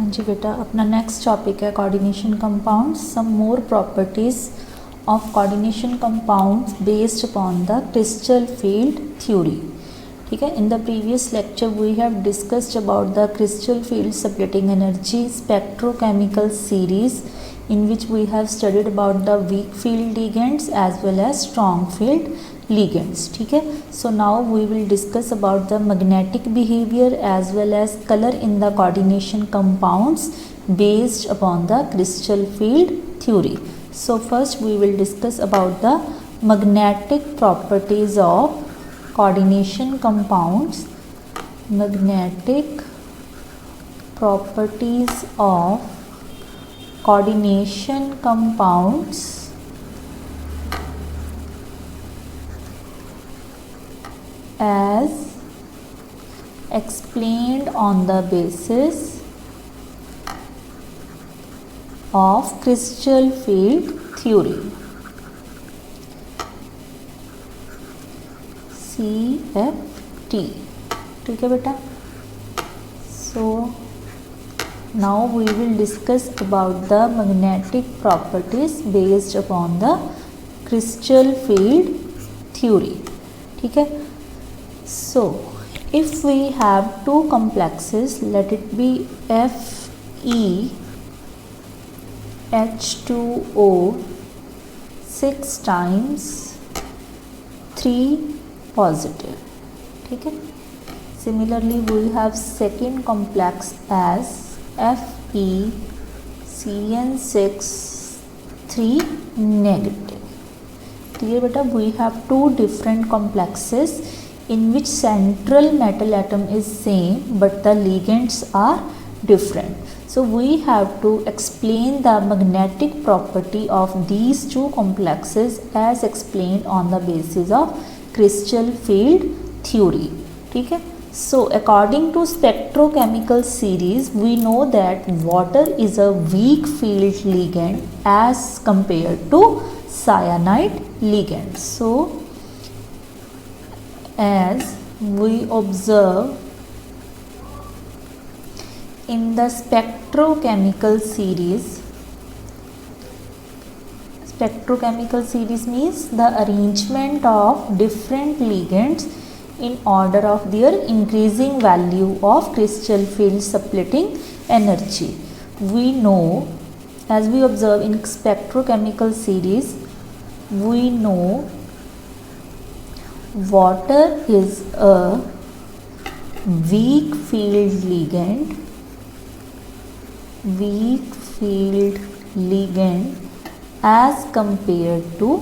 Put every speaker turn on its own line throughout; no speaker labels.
हाँ जी बेटा, अपना नेक्स्ट टॉपिक है coordination compounds, some more properties of coordination compounds based upon the crystal field theory. ठीक है, in the previous lecture we have discussed about the crystal field separating energy spectrochemical series in which we have studied about the weak field ligands as well as strong field ligands. ठीक है, so now we will discuss about the magnetic behavior as well as color in the coordination compounds based upon the crystal field theory. So first we will discuss about the magnetic properties of coordination compounds. Magnetic properties of coordination compounds as explained on the basis of crystal field theory CFT. ठीक है बेटा, so now we will discuss about the magnetic properties based upon the crystal field theory. ठीक है, so if we have two complexes, let it be FeH2O 6 times 3 positive. ठीक है, similarly we have second complex as FeCN6 3 negative. Clear beta, we have two different complexes in which central metal atom is same but the ligands are different. So we have to explain the magnetic property of these two complexes as explained on the basis of crystal field theory. ठीक है, so according to spectrochemical series we know that water is a weak field ligand as compared to cyanide ligand. So as we observe in the spectrochemical series means the arrangement of different ligands in order of their increasing value of crystal field splitting energy. We know, as we observe in spectrochemical series, we know water is a weak field ligand as compared to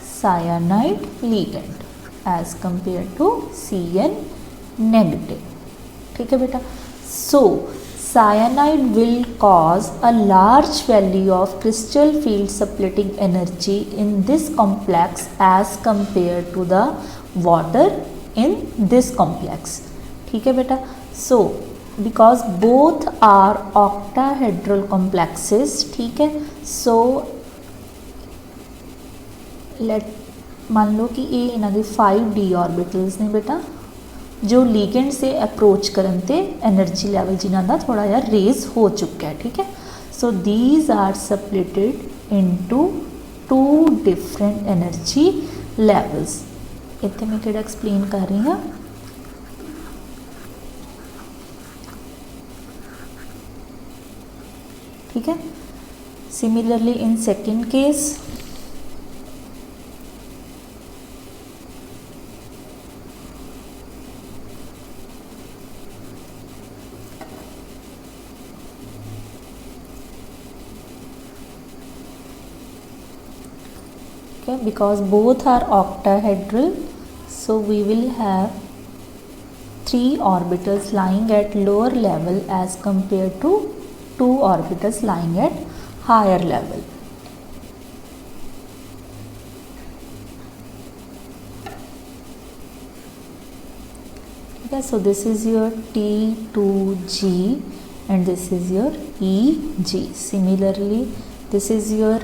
cyanide ligand as compared to Cn negative. ठीक है बेटा, so cyanide will cause a large value of crystal field splitting energy in this complex as compared to the water in this complex. ठीक है बेटा, so because both are octahedral complexes. ठीक है, so let मान लो कि ये इन्हों के 5d ऑर्बिटल्स ने बेटा जो लीगेंड से अप्रोच करन ते एनर्जी लैवल जिन्हों का थोड़ा जिहा रेज हो चुका है. ठीक है, so these are splitted into 2 different energy levels. इत्थे मैं किहड़ा एक्सप्लेन कर रही हाँ. ठीक है, similarly in second case because both are octahedral, so we will have 3 orbitals lying at lower level as compared to 2 orbitals lying at higher level. Okay, so this is your T2G and this is your EG. Similarly, this is your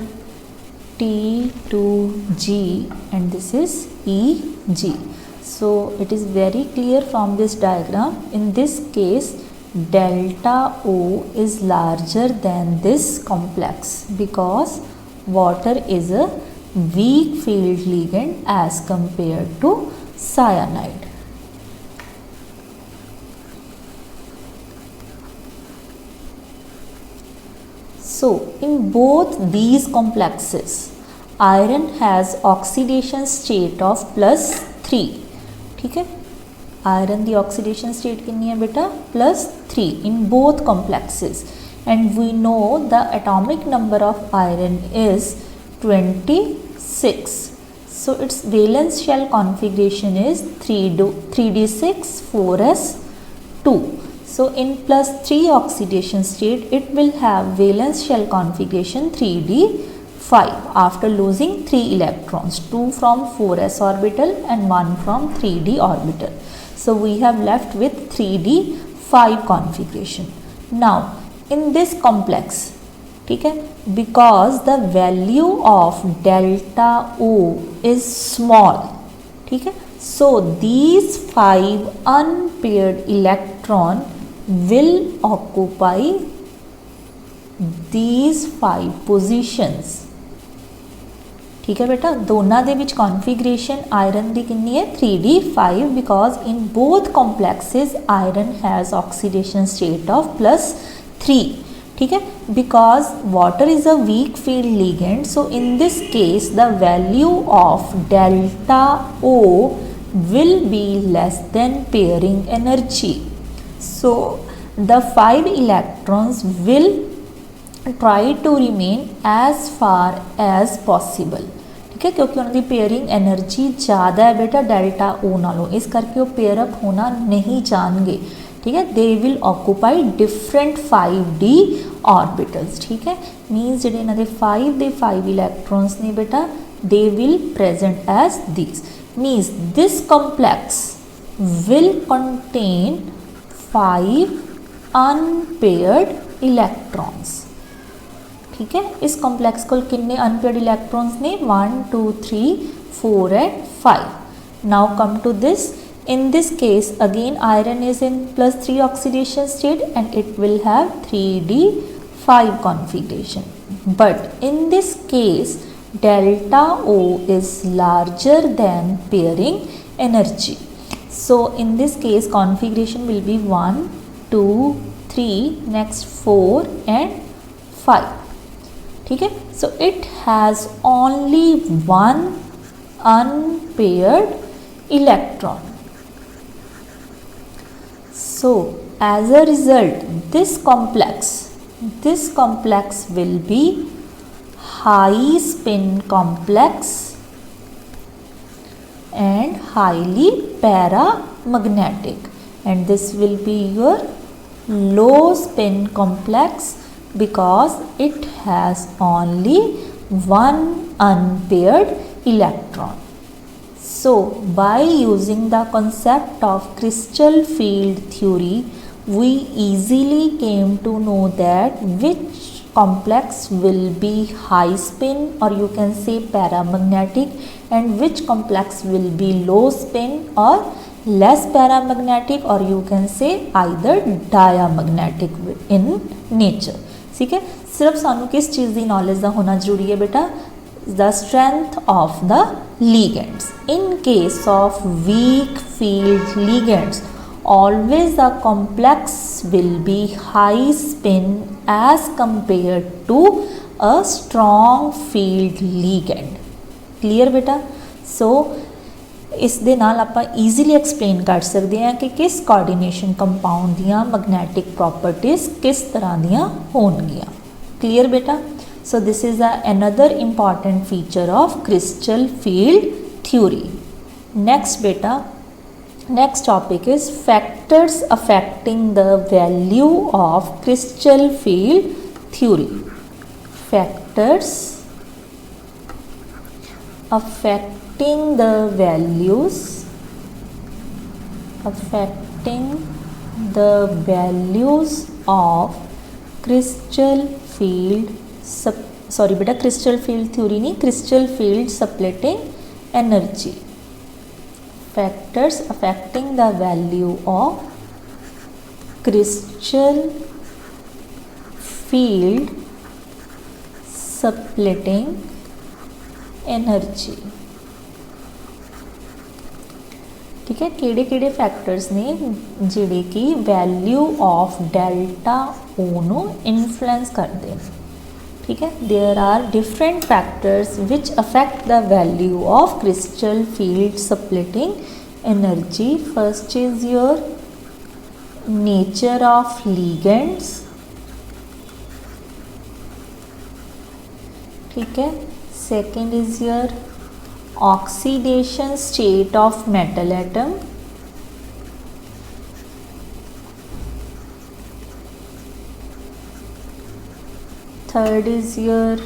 T2G and this is EG. So it is very clear from this diagram. In this case delta O is larger than this complex because water is a weak field ligand as compared to cyanide. So in both these complexes, iron has oxidation state of +3. ठीक है, iron दी oxidation state कितनी है बेटा +3 in both complexes and we know the atomic number of iron is 26. So its valence shell configuration is 3d6 4s2. So in +3 oxidation state it will have valence shell configuration 3d5 after losing 3 electrons, 2 from 4s orbital and 1 from 3d orbital. So we have left with 3d5 configuration. Now in this complex, ठीक है, because the value of delta O is small, ठीक है, so these 5 unpaired electron will occupy these 5 positions. ठीक है बेटा, दोनों दे विच configuration iron दी कितनी है 3d5 because in both complexes iron has oxidation state of +3. ठीक है, because water is a weak field ligand, so in this case the value of delta O will be less than pairing energy. So the 5 electrons will try to remain as far as possible. ठीक है, क्योंकि उन्होंने pairing energy ज़्यादा है बेटा delta O नालों, इस करके वो पेयरअप होना नहीं चाहेंगे. ठीक है, they will occupy different 5d orbitals. ठीक है, मीनस ਜਿਹੜੇ ਇਹਨਾਂ ਦੇ 5 इलेक्ट्रॉन्स ने बेटा they will present as this. Means this complex will contain 5 unpaired electrons. ठीक है, इस कॉम्प्लेक्स को कितने अनपेयर्ड इलेक्ट्रॉन्स ने 1 2 3 4 and 5. Now come to this. In this case again iron is in +3 oxidation state and it will have 3d5 configuration, but in this case delta O is larger than pairing energy. So in this case configuration will be 1 2 3 next 4 and 5. ठीक है, so it has only one unpaired electron. So as a result this complex will be high spin complex and highly paramagnetic, and this will be your low spin complex because it has only one unpaired electron. So by using the concept of crystal field theory, we easily came to know that which complex will be high spin or you can say paramagnetic and which complex will be low spin or less paramagnetic or you can say either diamagnetic in nature. ठीक है, सिर्फ सानू किस चीज़ की knowledge का होना जरूरी है बेटा, the strength of the ligands. In case of weak field ligands, always the complex will be high spin as compared to a strong field ligand. Clear बेटा? So इस दे नाल आपां ईजीली एक्सप्लेन कर सकते हैं कि किस कोऑर्डिनेशन कंपाउंड दियां मैग्नेटिक प्रॉपर्टीज़ किस तरह दियां होणगियां. क्लीयर बेटा? So this is another important feature of crystal field theory. Next beta, next topic is factors affecting the value of crystal field theory. Factors affecting the values of crystal field sorry बेटा crystal field theory नहीं, crystal field splitting energy. Factors affecting the value of crystal field splitting energy। ठीक है, किहड़े किहड़े factors ने जिहड़े कि value of delta ओ नू influence करते हैं। ठीक है, there are different factors which affect the value of crystal field splitting energy. First is your nature of ligands. ठीक है, second is your oxidation state of metal atom. Third is your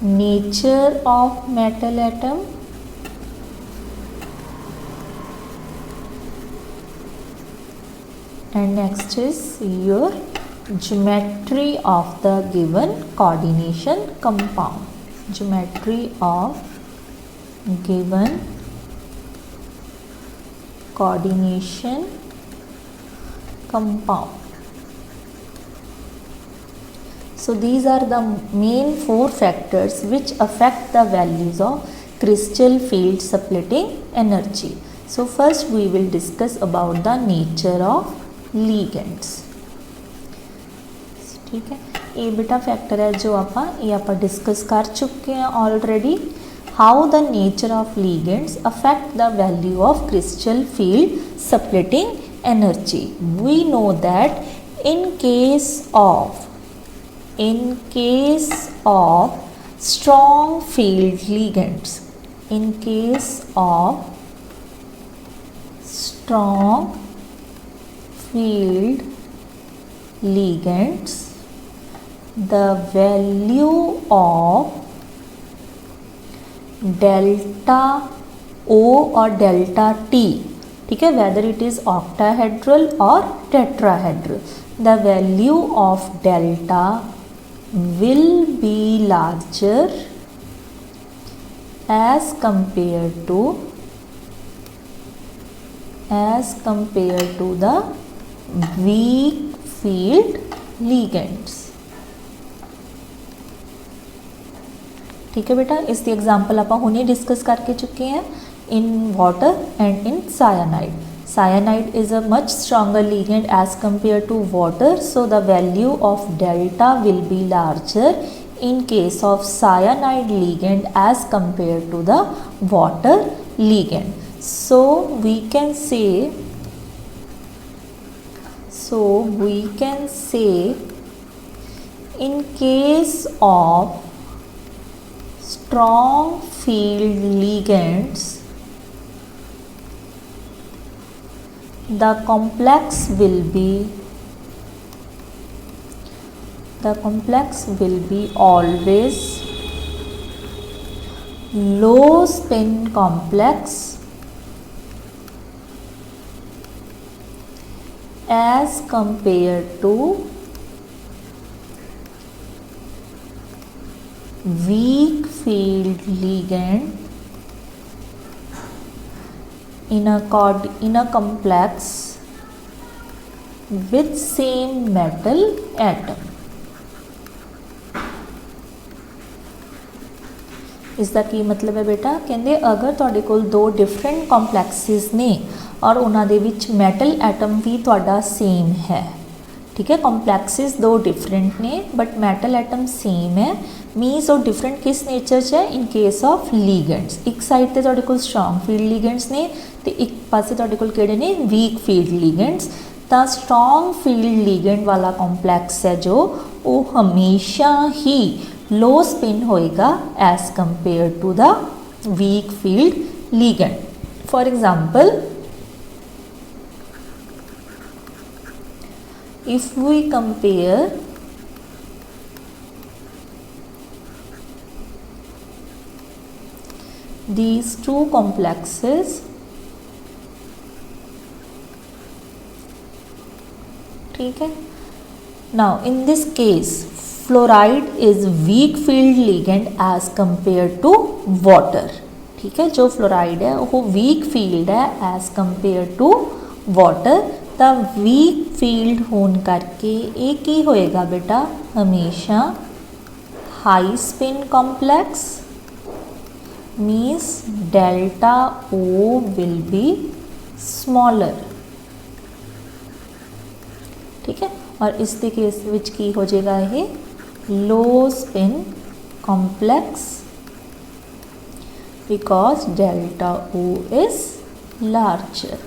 nature of metal atom. And next is your geometry of the given coordination compound. Geometry of given coordination compound. So these are the main four factors which affect the values of crystal field splitting energy. So first we will discuss about the nature of ligands. ठीक है, ये बेटा factor है जो आप discuss कर चुके हैं already. How the nature of ligands affect the value of crystal field splitting energy. We know that in case of strong field ligands, in case of strong field ligands, the value of delta O or delta T, ठीक है, whether it is octahedral or tetrahedral, the value of delta will be larger as compared to the weak field ligands। ठीक है बेटा, इसकी example आप हुणे discuss करके चुके हैं in water and in cyanide. Cyanide is a much stronger ligand as compared to water, so the value of delta will be larger in case of cyanide ligand as compared to the water ligand. So we can say in case of strong field ligands, the complex will be always low spin complex as compared to weak field ligand in a complex with same metal atom। इसका की मतलब है बेटा, कहते अगर तुहाडे कोल दो different कॉम्पलैक्सिस ने और उन्हां दे विच मैटल एटम भी तुहाडा सेम है। ठीक है, कॉम्पलैक्सिस दो डिफरेंट ने बट मैटल एटम सेम है, मीनस वो डिफरेंट किस नेचर च है, इन केस ऑफ लीगेंड्स। एक साइड ते तुहाडे कोल स्ट्रॉन्ग फील्ड लीगेंड्स ने ते एक पासे तुहाडे कोल किहड़े ने, वीक फील्ड लीगेंड्स। तो स्ट्रॉन्ग फील्ड लीगेंड वाला कॉम्पलैक्स है जो वो हमेशा ही लो स्पिन होएगा as compare to the weak field ligand. For example, if we compare these two complexes, ठीक है, now in this case fluoride is weak field ligand as compared to water। ठीक है, जो फ्लोराइड है वो weak field है as compare to water. The weak field होने करके ये की होएगा बेटा, हमेशा high spin complex means delta O will be smaller. ठीक है, और इस दे केस विच की हो जाएगा ये low spin complex because delta O is larger.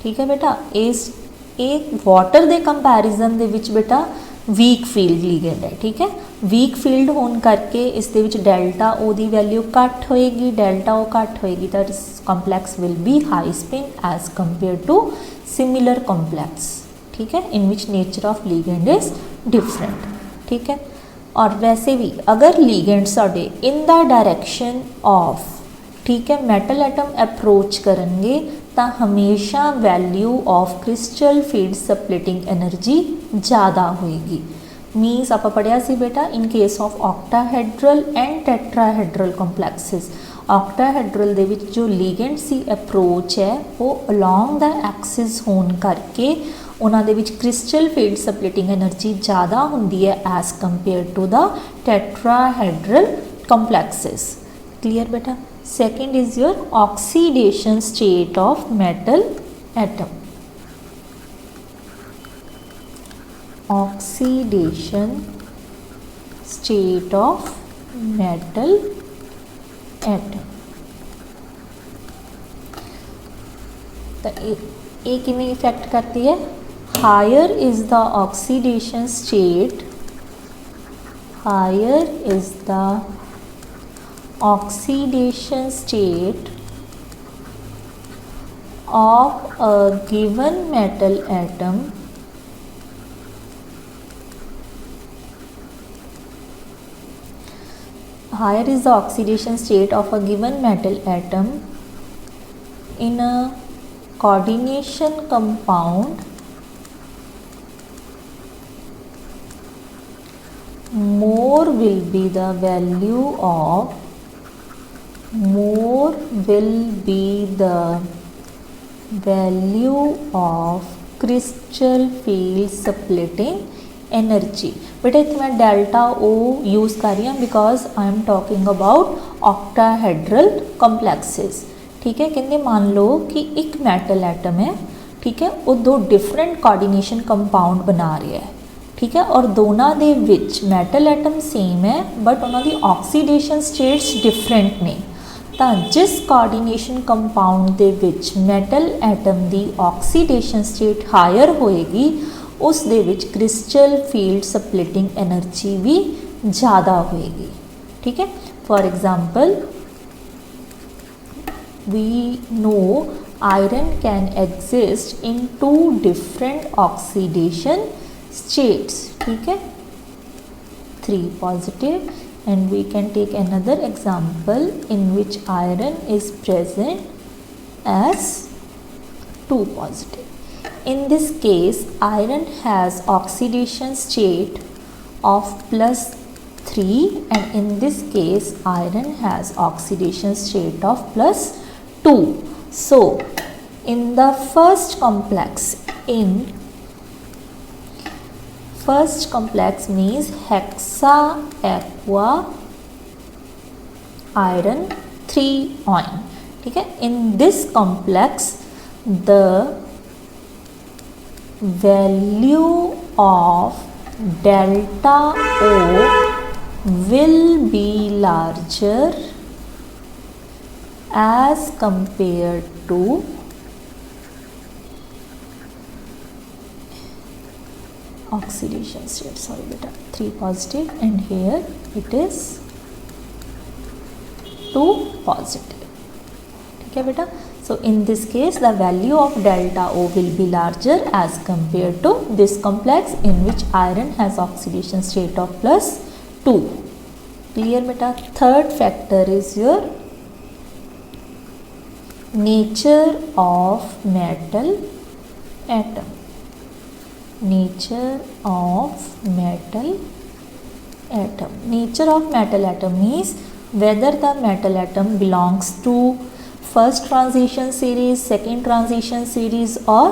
ठीक है बेटा, इस एक वाटर के कंपैरिजन दे विच बेटा वीक फील्ड लीगेंड है। ठीक है, वीक फील्ड होने करके इस दे विच डेल्टा ओ दी वैल्यू घट होएगी, डेल्टा ओ घट होएगी तो complex will be high spin as compare to similar complex. ठीक है, in which nature of ligand is different. ठीक है, और वैसे भी अगर लीगेंड साडे इन द डायरैक्शन ऑफ, ठीक है, मैटल एटम अप्रोच करेंगे तो हमेशा value of crystal field splitting energy ज़्यादा होएगी। मीन्स आप पढ़िया सी बेटा in case of octahedral and tetrahedral complexes, octahedral they which जो लीगेंड सी अप्रोच है वो अलोंग द एक्सिस होने करके उन्होंने which crystal field splitting energy ज़्यादा होंदी है as compare to the tetrahedral complexes. Clear बेटा। Second is your oxidation state of metal atom. Oxidation state of metal atom. तो ये किमें इफेक्ट करती है, higher is the oxidation state, higher is the oxidation state of a given metal atom higher is the oxidation state of a given metal atom in a coordination compound, more will be the value of, more will be the value of crystal field splitting energy। बेटा इतने मैं delta ओ use कर रही हूँ because I am talking about octahedral complexes. ठीक है, कहते मान लो कि एक मेटल एटम है, ठीक है, वो दो डिफरेंट कोऑर्डिनेशन कंपाउंड बना रहा है। ठीक है, और दोनों दे विच मेटल एटम सेम है बट उन्होंने ऑक्सीडेशन स्टेट्स डिफरेंट ने, तो जिस कोऑर्डिनेशन कंपाउंड दे विच मेटल एटम दी ऑक्सीडेशन स्टेट हायर होएगी उस दे विच क्रिस्टल फील्ड सप्लिटिंग एनर्जी भी ज़्यादा होएगी। ठीक है, for example we know iron can exist in two different oxidation states. ठीक है, 3 positive, and we can take another example in which iron is present as 2 positive. In this case iron has oxidation state of +3 and in this case iron has oxidation state of +2. So in the first complex, in first complex means hexa aqua iron 3 ion. ठीक है, in this complex the value of delta O will be larger as compared to oxidation state, sorry beta, 3 positive and here it is 2 positive. ठीक है बेटा, so in this case the value of delta O will be larger as compared to this complex in which iron has oxidation state of +2. Clear beta. Third factor is your nature of metal atom. Nature of metal atom. Nature of metal atom means whether the metal atom belongs to first transition series, second transition series or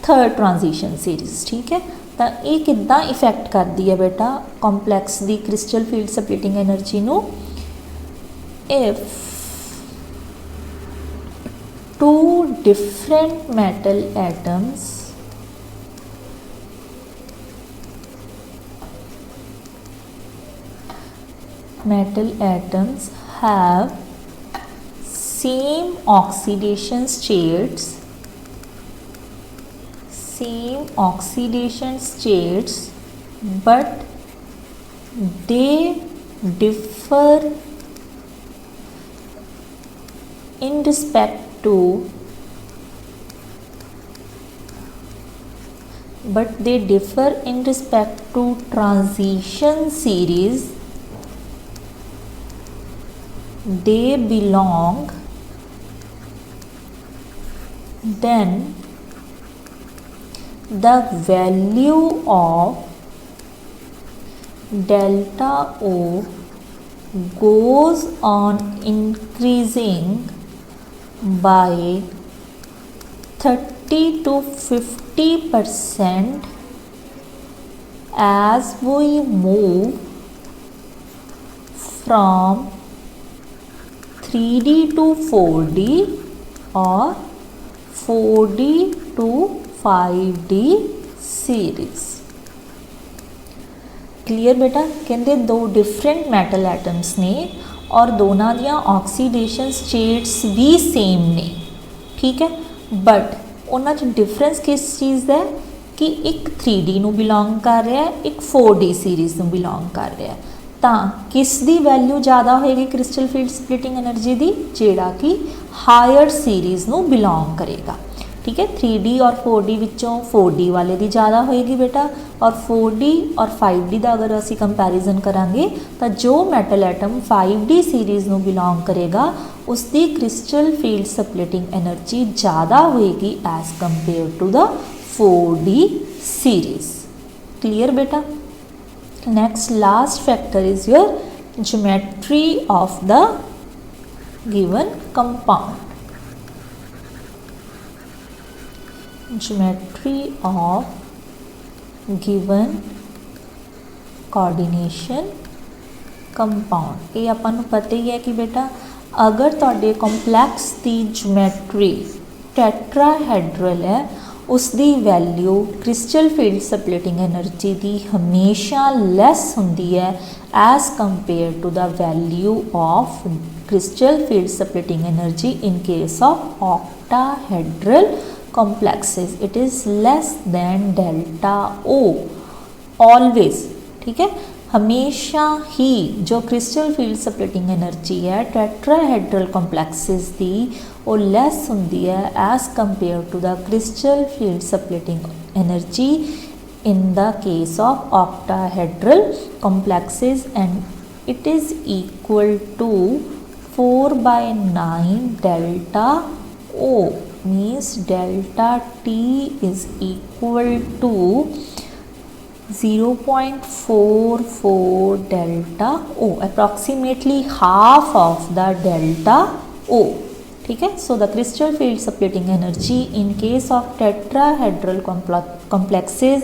third transition series. ठीक है, तो ये किद्दां effect करती है बेटा complex दी crystal field splitting energy नू। If two different metal atoms have same oxidation states but they differ in respect to transition series, they belong, then the value of delta O goes on increasing by 30 to 50% as we move from 3D to 4D or 4D to 5D series। Clear बेटा, कहते दो different metal atoms ने और दोनों दियाँ oxidation states भी same ने। ठीक है, बट उन्हां च डिफरेंस किस चीज़ का है कि एक 3D नू बिलोंग कर रहा है, एक 4D सीरीज़ नू बिलोंग कर रहा है। तो किस दी वैल्यू ज़्यादा होएगी क्रिस्टल फील्ड स्प्लिटिंग एनर्जी दी, जेड़ा कि हायर सीरीज़ नू बिलोंग करेगा। ठीक है, 3D और 4D विचों 4D वाले दी ज़्यादा होएगी बेटा, और 4D और 5D का अगर असी कंपैरिजन करांगे तो जो मैटल एटम 5D सीरीज़ नू बिलोंग करेगा उसकी क्रिस्टल फील्ड स्प्लिटिंग एनर्जी ज़्यादा होएगी as compare to the 4D series. Clear बेटा। Next, last factor is your geometry of the given compound. Geometry of given coordination compound। ये अपन नू पता ही है कि बेटा अगर तुहाडे कॉम्पलैक्स की ज्योमैट्री टैट्राहेड्रल है उसकी value crystal field splitting energy की हमेशा लैस होंदी है as compare to the value of crystal field splitting energy in case of octahedral complexes. It is less than delta O always. ठीक है, हमेशा ही जो क्रिस्टल फील्ड स्प्लिटिंग एनर्जी है टेट्राहेड्रल कॉम्प्लेक्सेस की वो लैस होंदी है as compare to the crystal field splitting energy in the case of octahedral complexes, and it is equal to 4/9 delta O. means delta T is equal to 0.44 delta O, approximately half of the delta O। ठीक है, so the crystal field splitting energy in case of tetrahedral complexes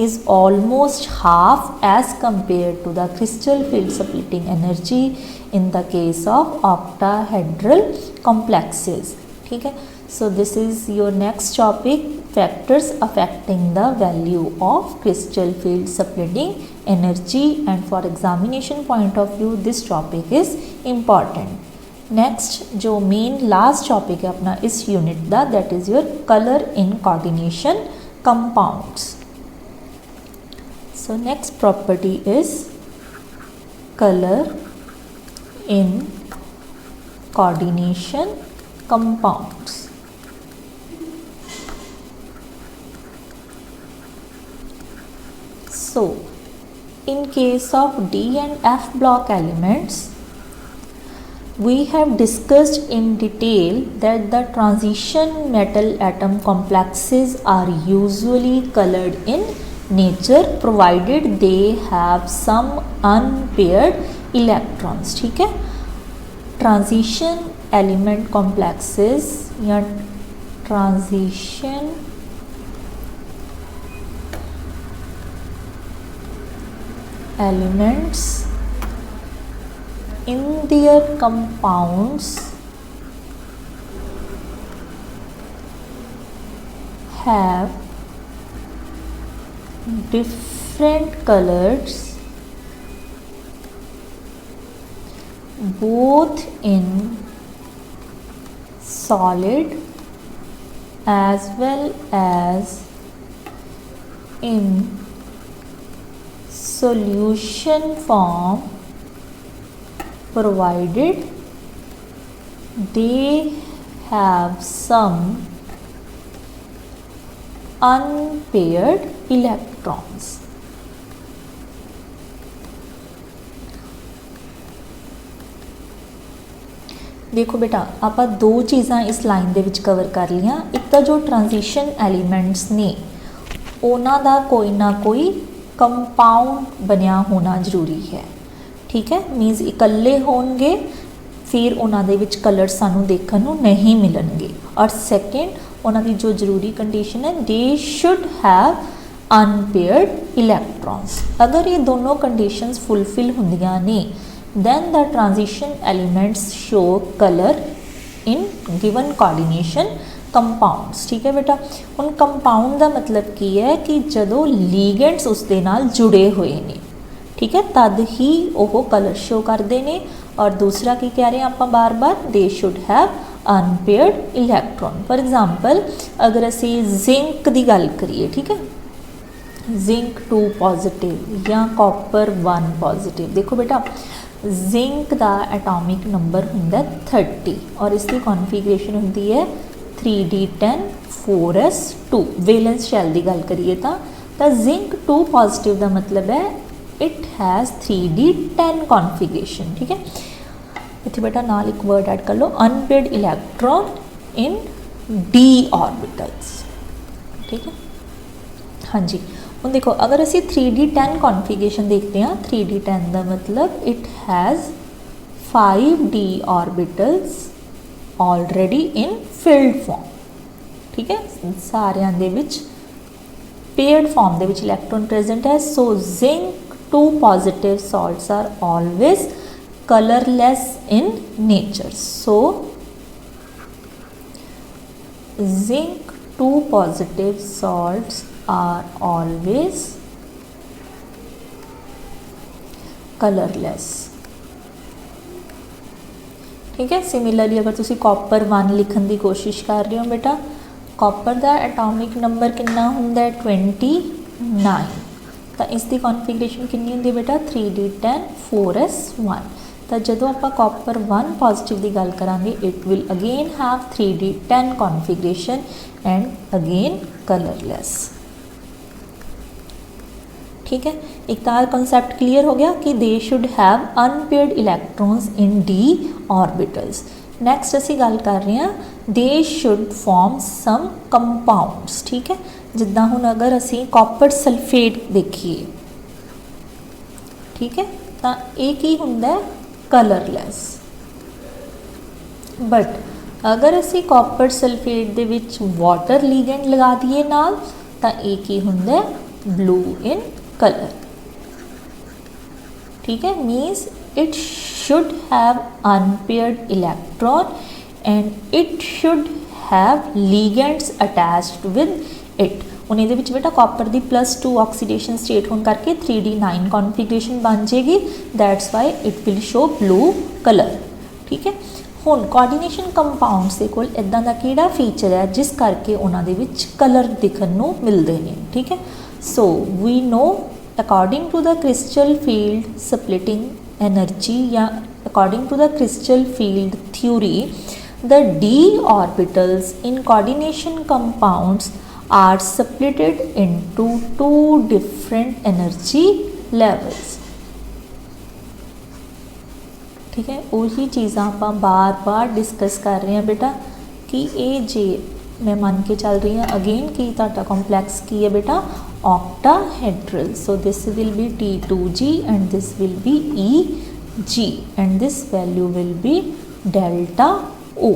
is almost half as compared to the crystal field splitting energy in the case of octahedral complexes। ठीक है, so this is your next topic, factors affecting the value of crystal field splitting energy, and for examination point of view this topic is important। next जो main last topic है अपना इस unit का, that is your color in coordination compounds। so next property is color in coordination compounds। So, in case of D and F block elements, we have discussed in detail that the transition metal atom complexes are usually colored in nature provided they have some unpaired electrons। ठीक है, transition element complexes या transition elements in their compounds have different colors both in solid as well as in solution form, provided they have some unpaired electrons. देखो बेटा ਆਪਾਂ दो चीज़ां इस line ਦੇ ਵਿੱਚ कवर कर लिया। एक तो जो ट्रांजिशन एलीमेंट्स ने उन्हां दा कोई ना कोई कंपाउंड बनया होना जरूरी है, ठीक है। मीनस इकल्ले होणगे फिर उन्हां दे विच कलर सानू देखण नू नहीं मिलणगे। और सैकेंड उन्हां दी जो जरूरी कंडीशन है, दे शुड हैव अनपेयर्ड इलैक्ट्रॉन्स। अगर ये दोनों कंडीशंस फुलफिल होंदियां ने then the transition elements show color in given coordination compounds, ठीक है बेटा। हुण कंपाउंड का मतलब की है कि जदों लीगेंड्स उस दे नाल जुड़े हुए ने, ठीक है, तद ही वह कलर शो करते हैं। और दूसरा की कह रहे हैं आप बार बार, they should have unpaired electron. For example अगर असी जिंक की गल करिए, ठीक है, जिंक 2 पॉजिटिव या कॉपर 1 पॉजिटिव। देखो बेटा जिंक का एटॉमिक नंबर होंदा 30 और इसकी कॉन्फिगरेशन होंदी है 3d10 4s2। वेलेंस शैल की गल करिए तो जिंक 2 पॉजिटिव का मतलब है इट हैज़ 3d10 कॉन्फिगरेशन, ठीक है। इतने बेटा नाल एक वर्ड ऐड कर लो, अनपेयर्ड इलैक्ट्रॉन इन d ऑर्बिटल्स, ठीक है। हाँ जी, ਹੁਣ देखो अगर असी 3d10 कॉन्फिगरेशन देखते हैं, 3d10 का मतलब it has 5d orbitals already in filled form, ठीक है। सारियां दे विच पेयर्ड फॉर्म दे विच इलैक्ट्रॉन प्रेजेंट है। So zinc 2 positive salts are always colourless in nature. So zinc 2 positive salts are always colorless, ठीक है। सिमिलरली अगर तुसी कॉपर 1 लिखने की कोशिश कर रहे हो बेटा, कॉपर का एटॉमिक नंबर कितना हुंदा है 29, तो इसकी कॉन्फिगरेशन कितनी होंदी है बेटा 3d10 4s1। तो जदों आप कॉपर 1 पॉजिटिव की गल करांगे, it will again have 3d10 configuration and again colourless, ठीक है। एक तो कॉन्सैप्ट क्लीयर हो गया कि they should have unpaired electrons in D orbitals. Next असी गल कर रहे हैं, they should form some compounds, ठीक है। जिद्दां हुण अगर असी कॉपर सल्फेट देखिए, ठीक है, तो ये की हुंदा है कलरलैस। बट अगर असी copper sulphate they which water ligand लगा दिए नाल, तो ये की हुंदा है ब्लू इन कलर, ठीक है। Means it should have unpaired electron and it should have ligands attached with it. हुण इहदे विच बेटा कॉपर की +2 ऑक्सीडेशन स्टेट होने करके 3d9 कॉन्फिगरेशन बन जाएगी, that's why it will show blue colour, ठीक है। हुण कोऑर्डिनेशन कंपाउंड्स दे कोल इदां दा किहड़ा फीचर है जिस करके उन्हां दे विच कलर दिखण नूं मिलदे ने, ठीक है। So we know according to the crystal field splitting energy या according to the crystal field theory, the d orbitals in coordination compounds are splitted into 2 different energy levels, ठीक है। उही चीज़ां आपां बार बार डिस्कस कर रहे हैं बेटा कि ये जे मैं मान के चल रही हूँ अगेन कि तुहाडा कॉम्पलैक्स की है बेटा octahedral, so this will be T2G and this will be EG and this value will be delta O,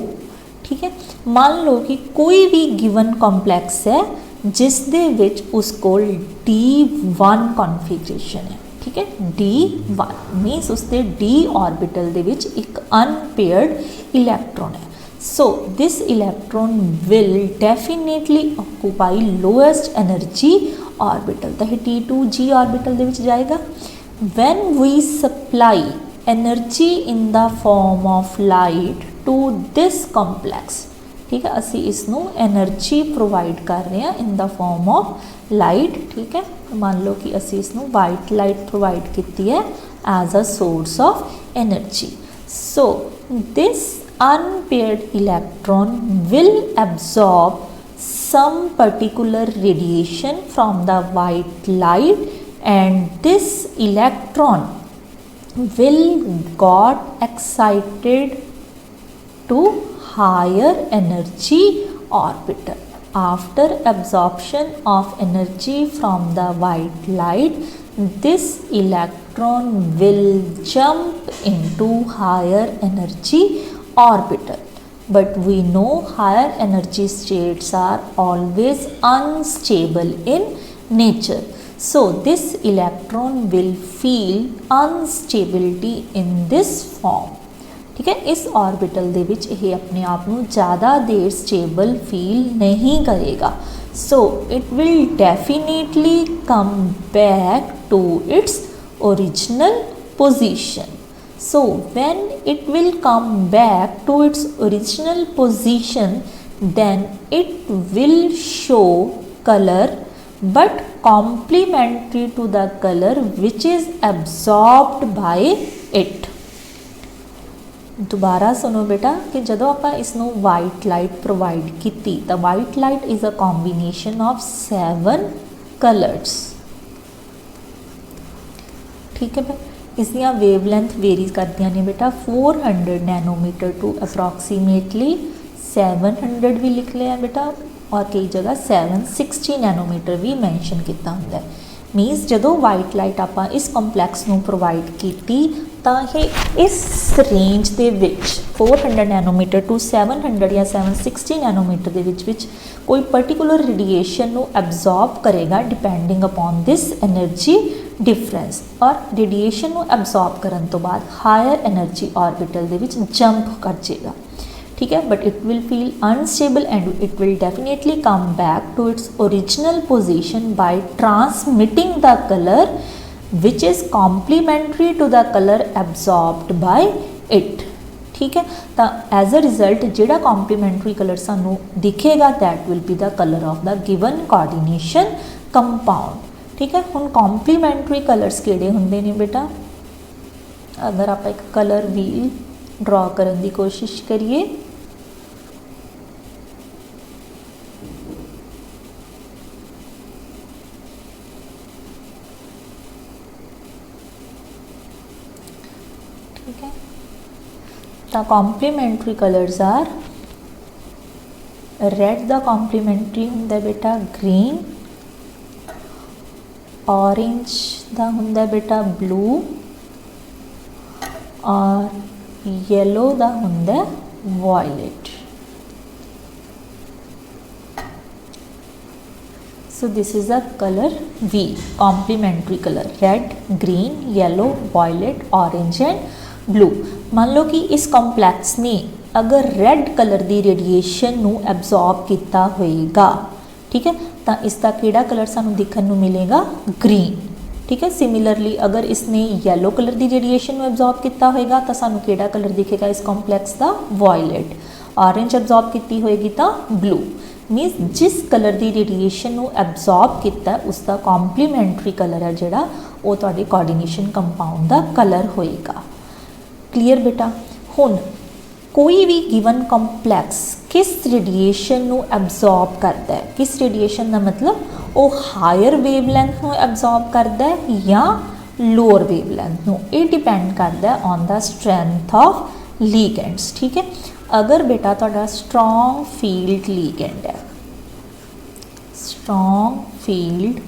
ठीक है। मान लो कि कोई भी गिवन कॉम्पलैक्स है जिस दे विच उस कोल D1 कॉन्फिगरेशन है, ठीक है, D1 मीनस उसके D ऑर्बिटल दे विच एक अनपेयर्ड इलैक्ट्रॉन है। So this electron will definitely occupy lowest energy orbital, तो यह T2G ऑर्बिटल दे विच जाएगा। When we supply energy in the form of light to this complex, ठीक है, असी इसनों एनर्जी प्रोवाइड कर रहे हैं in the form of light, ठीक है। मान लो कि असी इसनों वाइट लाइट प्रोवाइड की है as a source of energy. So this unpaired electron will absorb some particular radiation from the white light, and this electron will got excited to higher energy orbital. After absorption of energy from the white light, this electron will jump into higher energy orbital. But we know higher energy states are always unstable in nature. So this electron will feel instability in this form. ठीक है, इस orbital दे विच ये अपने आप ਨੂੰ ज़्यादा देर stable feel नहीं करेगा। So it will definitely come back to its original position. So when it will come back to its original position, then it will show color but complementary to the color which is absorbed by it. दोबारा सुनो बेटा कि जदों आपां इसनों white light provide की, तो white light is a combination of 7 colours, ठीक है भाई। इसदियाँ वेवलेंथ वेरी करदियाँ ने बेटा 400 नैनोमीटर टू अप्रॉक्सीमेटली 700 भी लिख लिया बेटा, और कई जगह 760 नैनोमीटर भी मैंशन किया होंगे। मीनस जदों वाइट लाइट आपां इस कंपलैक्स नूं प्रोवाइड की तां ये इस रेंज दे विच 400 नैनोमीटर टू 700 या 760 नैनोमीटर दे विच कोई पर्टिकुलर रेडिएशन नूं एब्जॉर्ब करेगा depending upon this energy difference, और रेडिएशन नूं एब्जॉर्ब करन तो बाद हायर एनर्जी ऑर्बिटल दे विच जंप कर जाएगा, ठीक है। But it will feel unstable and it will definitely come back to its original position by transmitting the colour which is complementary to the colour absorbed bye it, ठीक है। तो as a result जिहड़ा complementary colour सानू दिखेगा that will be the colour of the given coordination compound, ठीक है। हुण complementary colours किहड़े हुंदे ने बेटा, अगर आप एक कलर व्हील ड्रॉ करने की कोशिश करिए, ठीक है। तो कॉम्प्लीमेंट्री कलर्स आर रेड दा कॉम्प्लीमेंट्री हुंदा बेटा ग्रीन, ऑरेंज दा हुंदा बेटा ब्लू, और येलो दा हुंदा violet. So this is a colour we complementary colour red green yellow violet orange and blue. मान लो कि इस कॉम्पलैक्स ने अगर रेड कलर की रेडिएशन नू एब्जॉर्ब किया होएगा, ठीक है, तो इसका किहड़ा कलर सानू दिखने नू मिलेगा ग्रीन, ठीक है। सिमिलरली अगर इसने येलो कलर की रेडिएशन एब्जॉर्ब किया होएगा तो सानू किहड़ा कलर दिखेगा इस कॉम्पलैक्स का वायलेट, ऑरेंज एब्जॉर्ब की होएगी तो ब्लू। मीनस जिस कलर की रेडिएशन नू एब्जॉर्ब किया उसका कॉम्प्लीमेंट्री कलर है जिहड़ा वो तुहाडे कोऑर्डिनेशन कंपाउंड का कलर होएगा। क्लीयर बेटा। हुण कोई भी गिवन कंपलैक्स किस रेडिएशन नू एब्जॉर्ब करता है, किस रेडिएशन का मतलब वो हायर वेवलेंथ नू एब्जॉर्ब करता है या लोअर वेवलेंथ नू, ये डिपेंड करता है on the strength of ligands, ठीक है। अगर बेटा तुहाडा स्ट्रॉन्ग फील्ड लीगेंड है, स्ट्रॉन्ग फील्ड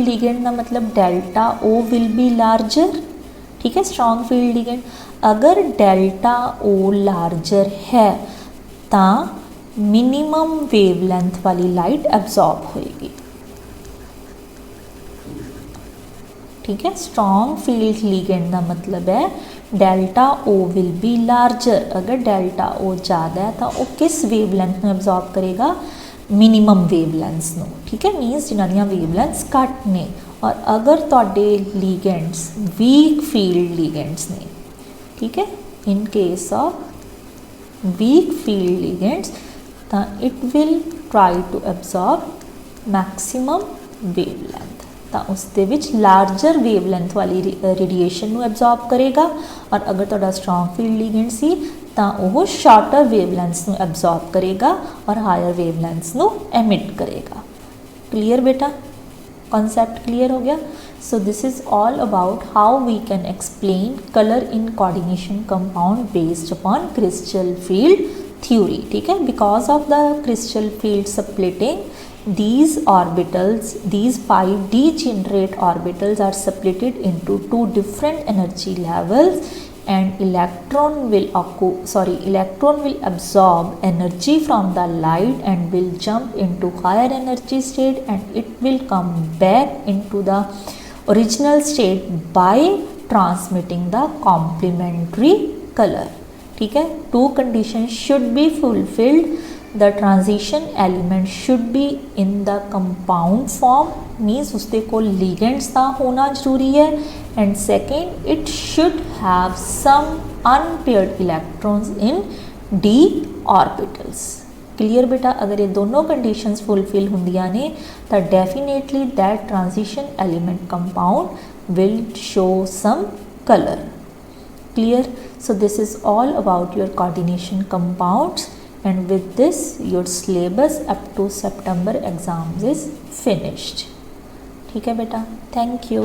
लीगेंड का मतलब delta O will be larger, ठीक है। स्ट्रॉन्ग फील्ड लीगेंड अगर डेल्टा ओ लार्जर है तो मिनिमम वेवलेंथ वाली लाइट एब्जॉर्ब होएगी, ठीक है। स्ट्रॉन्ग फील्ड लिगेंड का मतलब है delta O will be larger. अगर डेल्टा ओ ज़्यादा है तो वह किस वेवलेंथ में एब्जॉर्ब करेगा, मिनिमम वेवलेंथ्स नो, ठीक है, मीनस जिन्होंने वेवलेंथ्स घट ने। और अगर तुहाडे लिगेंड्स वीक फील्ड लिगेंड्स ने, ठीक है, in case of weak field ligands तो it will try to absorb maximum wavelength, तो उसके विच लार्जर वेवलेंथ वाली रेडिएशन ਨੂੰ एब्जॉर्ब करेगा। और अगर तुहाडा स्ट्रॉन्ग फील्ड लिगेंड सी तो वह शॉर्टर वेवलेंथ्स ਨੂੰ एब्जॉर्ब करेगा और हायर वेवलेंथ्स ਨੂੰ एमिट करेगा। क्लीयर बेटा, कॉन्सेप्ट क्लियर हो गया। So this is all about how we can explain colour in coordination compound based upon crystal field theory, ठीक है। Because of the crystal field splitting, these orbitals, these 5 degenerate orbitals are splitted into 2 different energy levels, and electron will absorb energy from the light and will jump into higher energy state, and it will come back into the original state by transmitting the complementary color, ठीक है। 2 conditions should be fulfilled. The transition element should be in the compound form, means उसके कोल ligands दा होना जरूरी है, and second it should have some unpaired electrons in d orbitals। क्लियर बेटा, अगर ये दोनों कंडीशंस फुलफिल होंदियां ने तो definitely that transition element compound will show some colour. Clear, so this is all about your coordination compounds, and with this your syllabus up to September exams is finished, ठीक है बेटा। Thank you.